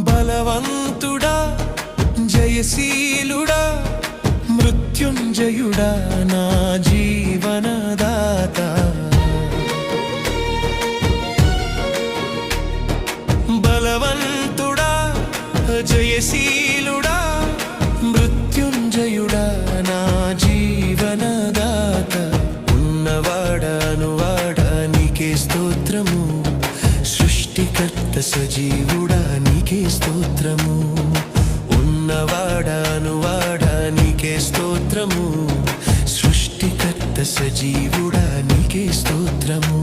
బలవంతుడా జయశీలుడా మృత్యుంజయుడా నా జీవనదాత బలవంతుడా జయశీలుడా మృత్యుంజయుడా నా జీవనదాత ఉన్నవాడా నీకే స్తోత్రము సృష్టికర్త సజీవుడా నీకే స్తోత్రము ఉన్నవాడా నీకే స్తోత్రము సృష్టికర్త సజీవుడా నీకే స్తోత్రము